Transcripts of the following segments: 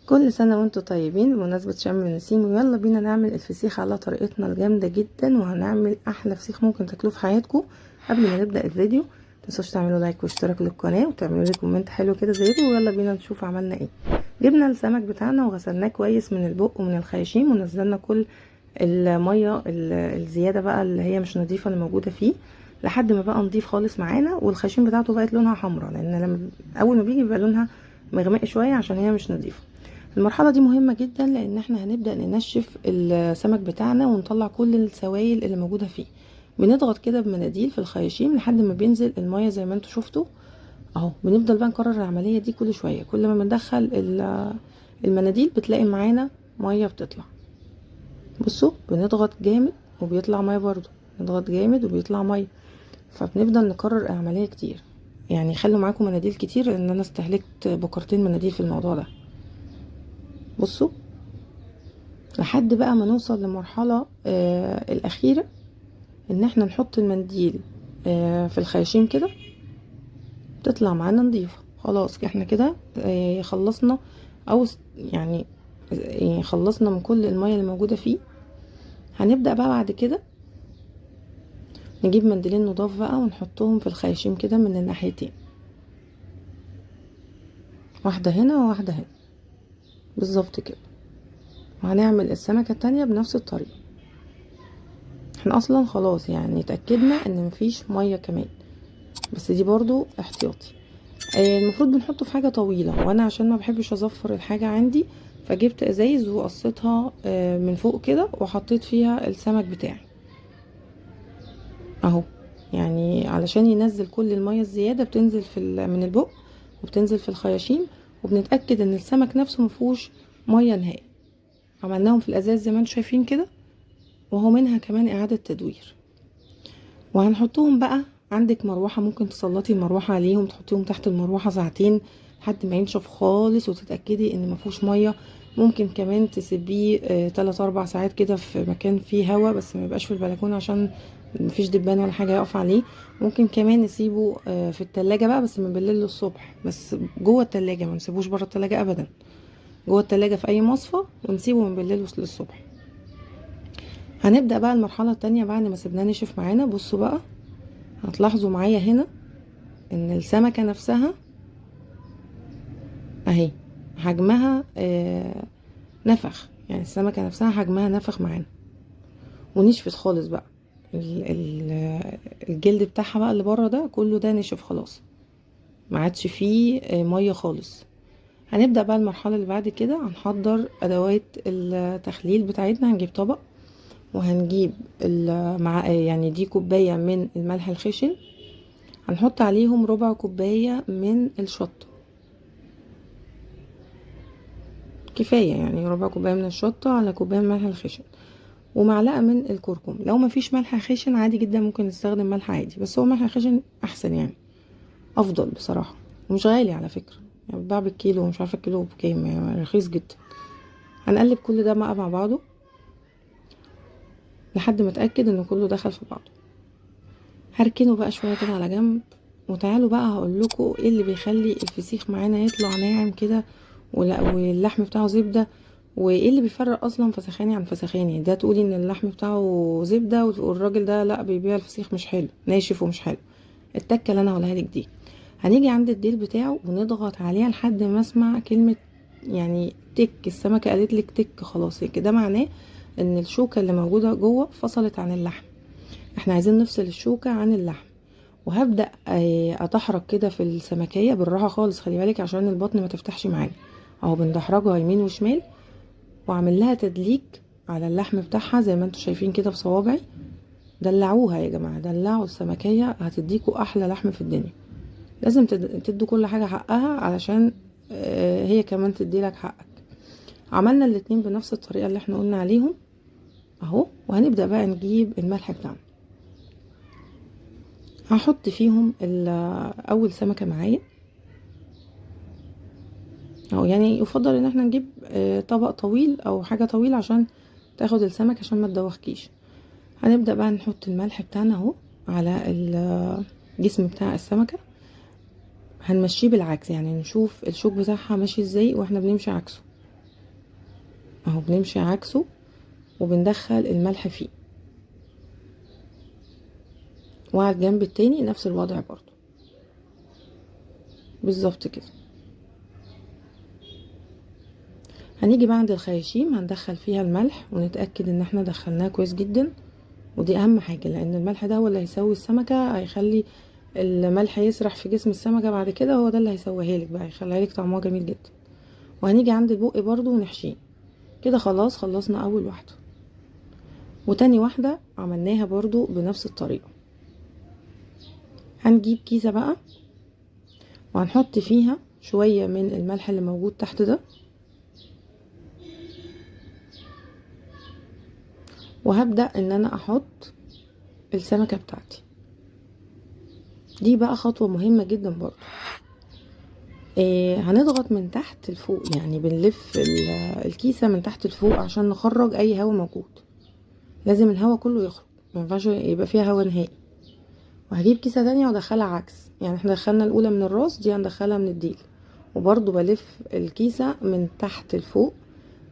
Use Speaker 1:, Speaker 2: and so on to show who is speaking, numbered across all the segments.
Speaker 1: كل سنة وانتم طيبين بمناسبة شم النسيم، ويلا بينا نعمل الفسيخ على طريقتنا الجامدة جدا، وهنعمل احلى فسيخ ممكن تاكلوه في حياتكم. قبل ما نبدأ الفيديو متنسوش تعملوا لايك واشتراك للقناة وتعملوا لي كومنت حلو كده زيكم، ويلا بينا نشوف عملنا ايه. جبنا السمك بتاعنا وغسلناه كويس من البق ومن الخياشيم، ونزلنا كل المية الزيادة بقى اللي هي مش نظيفة اللي موجودة فيه، لحد ما بقى نضيف خالص معانا. والخياشيم بتاعته بقت لونها حمراء، لان لما اول ما بيجي بيبقى لونها مغمق شوية عشان هي مش نظيفة. المرحلة دي مهمة جدا لان احنا هنبدأ ننشف السمك بتاعنا ونطلع كل السوائل اللي موجودة فيه. بنضغط كده بمناديل في الخياشيم لحد ما بينزل المية زي ما انتوا شفتوا اهو. بنفضل بقى نكرر العملية دي كل شوية، كل ما بندخل المناديل بتلاقي معانا مية بتطلع. بصوا بنضغط جامد وبيطلع مية برضو، نضغط جامد وبيطلع مية. فبنفضل نكرر العملية كتير، يعني خلوا معاكم مناديل كتير لان انا استهلكت بكرتين مناديل في الموضوع ده. بصوا لحد بقى ما نوصل لمرحلة الأخيرة، إن احنا نحط المنديل في الخياشيم كده تطلع معانا نضيفة. خلاص احنا كده خلصنا، أو يعني خلصنا من كل المية اللي موجودة فيه. هنبدأ بقى بعد كده نجيب منديلين نضاف بقى ونحطهم في الخياشيم كده من الناحيتين، واحدة هنا وواحدة هنا بالظبط كده. وهنعمل السمكة التانية بنفس الطريقة. احنا اصلا خلاص يعني اتأكدنا ان مفيش مية كمان، بس دي برضو احتياطي. المفروض بنحطه في حاجة طويلة، وانا عشان ما بحبش اظفر الحاجة عندي فجبت ازايز وقصيتها من فوق كده وحطيت فيها السمك بتاعي اهو. يعني علشان ينزل كل المية الزيادة بتنزل من البق وبتنزل في الخياشيم، وبنتأكد ان السمك نفسه مفيهوش مية نهائي. عملناهم في الازاز زي ما انتم شايفين كده، وهو منها كمان اعادة تدوير. وهنحطهم بقى، عندك مروحة ممكن تسلطي المروحة عليهم، تحطيهم تحت المروحة ساعتين لحد ما ينشف خالص وتتأكدي ان مفيهوش مية. ممكن كمان تسيبيه 3-4 ساعات كده في مكان فيه هوا، بس ما يبقاش في البلكونة عشان مفيش دبان ولا حاجة يقف عليه. ممكن كمان نسيبه في التلاجة بقى، بس من بالليل للصبح، بس جوه التلاجة، ما نسيبوش بره التلاجة ابدا، جوه التلاجة في اي مصفى، ونسيبه من بالليل للصبح. هنبدأ بقى المرحلة التانية بعد ما سيبناه نشف معانا. بصوا بقى هتلاحظوا معايا هنا ان السمكة نفسها اهي حجمها نفخ، يعني السمكة نفسها حجمها نفخ معانا ونشفت خالص بقى. الجلد بتاعها بقى اللي بره ده كله ده نشف خلاص، ما عادش فيه مية خالص. هنبدأ بقى المرحلة اللي بعد كده، هنحضر ادوات التخليل بتاعتنا. هنجيب طبق وهنجيب مع يعني دي كوباية من الملح الخشن، هنحط عليهم ربع كوباية من الشطة، كفاية يعني ربع كوباية من الشطة على كوباية من ملح الخشن، ومعلقة من الكركم. لو مفيش ملح خشن عادي جدا ممكن نستخدم ملح عادي، بس هو ملح خشن احسن يعني، افضل بصراحة. ومش غالي على فكرة، يعني بتباع بالكيلو ومش عارفة الكيلو بكام، يعني رخيص جدا. هنقلب كل ده بقى مع بعضه لحد ما اتأكد ان كله دخل في بعضه. هركنه بقى شوية كده على جنب، وتعالوا بقى هقول لكم ايه اللي بيخلي الفسيخ معانا يطلع ناعم كده واللحم بتاعه زبدة، وايه اللي بيفرق اصلا فسخاني عن فسخاني. ده تقولي ان اللحم بتاعه زبدة والراجل ده لا بيبيع الفسيخ مش حلو، ناشف ومش حلو. التكه اللي انا هقولها لك دي، هنيجي عند الديل بتاعه ونضغط عليها لحد ما اسمع كلمة يعني تك، السمكة قالت لك تك خلاص كده، معناه ان الشوكة اللي موجودة جوه فصلت عن اللحم. احنا عايزين نفصل الشوكة عن اللحم. وهبدأ اتحرك كده في السمكية بالراحة خالص، خلي بالك عشان البطن ما تفتحش معانا اهو. بندحرجها يمين وشمال واعمل لها تدليك على اللحم بتاعها زي ما انتوا شايفين كده بصوابعي. دلعوها يا جماعة، دلعوا السمكية، هتديكوا احلى لحم في الدنيا. لازم تدوا كل حاجة حقها علشان هي كمان تديلك حقك. عملنا الاتنين بنفس الطريقة اللي احنا قلنا عليهم اهو. وهنبدأ بقى نجيب الملح بتاعنا، هحط فيهم اول سمكة معايا اهو. يعني يفضل ان احنا نجيب طبق طويل او حاجة طويلة عشان تاخد السمك عشان ما تدوخكيش. هنبدأ بقى نحط الملح بتاعنا اهو على الجسم بتاع السمكة. هنمشيه بالعكس، يعني نشوف الشوك بتاعها ماشي ازاي واحنا بنمشي عكسه. اهو بنمشي عكسه وبندخل الملح فيه، وعلى الجنب التاني نفس الوضع برضو بالظبط كده. هنيجي بعد الخياشيم هندخل فيها الملح ونتأكد ان احنا دخلناه كويس جدا، ودي اهم حاجة لان الملح ده هو اللي هيسوي السمكة، هيخلي الملح يسرح في جسم السمكة بعد كده، هو ده اللي هيسويها لك بقى، هيخليها لك طعمها جميل جدا. وهنيجي عند البق برضو ونحشيه كده. خلاص خلصنا اول واحدة، وتاني واحدة عملناها برضو بنفس الطريقة. هنجيب كيسة بقى وهنحط فيها شوية من الملح اللي موجود تحت ده، وهبدأ ان انا احط السمكة بتاعتي. دي بقى خطوة مهمة جدا برضو. هنضغط من تحت لفوق، يعني بنلف الكيسة من تحت لفوق عشان نخرج اي هواء موجود. لازم الهواء كله يخرج، مينفعش يبقى فيها هواء نهائي. وهجيب كيسة تانية وادخلها عكس، يعني احنا دخلنا الاولى من الراس، دي هندخلها من الديل، وبرضو بلف الكيسة من تحت لفوق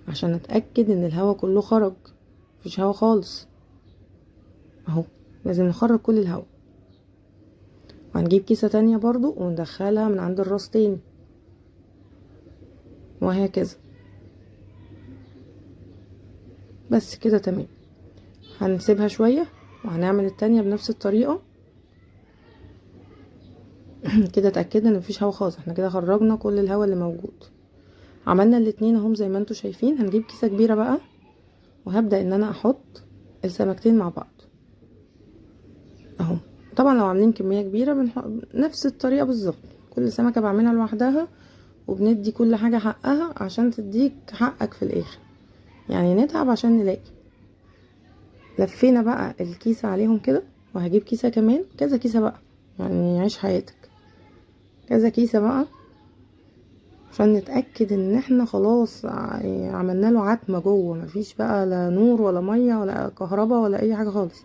Speaker 1: عشان اتأكد ان الهواء كله خرج، مفيش هواء خالص اهو. لازم نخرج كل الهواء. وهنجيب كيسة تانية برضو وندخلها من عند الراس تاني، وهكذا. بس كده تمام. هنسيبها شوية وهنعمل التانية بنفس الطريقة. كده اتأكدنا ان مفيش هوا خالص، احنا كده خرجنا كل الهوا اللي موجود. عملنا الاتنين اهم زي ما انتوا شايفين. هنجيب كيسة كبيرة بقى وهبدأ ان انا احط السمكتين مع بعض اهو. طبعا لو عاملين كمية كبيرة نفس الطريقة بالظبط، كل سمكة بعملها لوحدها، وبندي كل حاجة حقها عشان تديك حقك في الاخر، يعني نتعب عشان نلاقي. لفينا بقى الكيسة عليهم كده، وهجيب كيسة كمان، كذا كيسة بقى، يعني عيش حياتك كذا كيسة بقى عشان نتأكد ان احنا خلاص عملنا له عتمة جوه، مفيش بقى لا نور ولا مية ولا كهرباء ولا اي حاجة خالص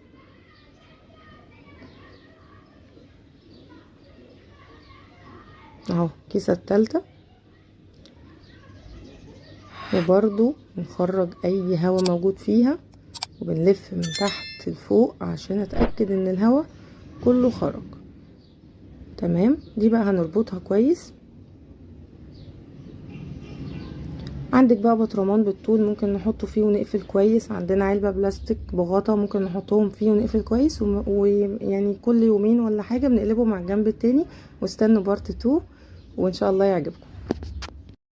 Speaker 1: اهو. كيسة التالتة، وبرضو بنخرج اي هوا موجود فيها، وبنلف من تحت لفوق عشان اتأكد ان الهوا كله خرج تمام. دي بقى هنربطها كويس. عندك بقى بطرمان بالطول ممكن نحطه فيه ونقفل كويس، عندنا علبة بلاستيك بغطا ممكن نحطهم فيه ونقفل كويس، ويعني كل يومين ولا حاجة بنقلبه مع الجنب التاني. واستنوا بارت 2 وان شاء الله يعجبكم.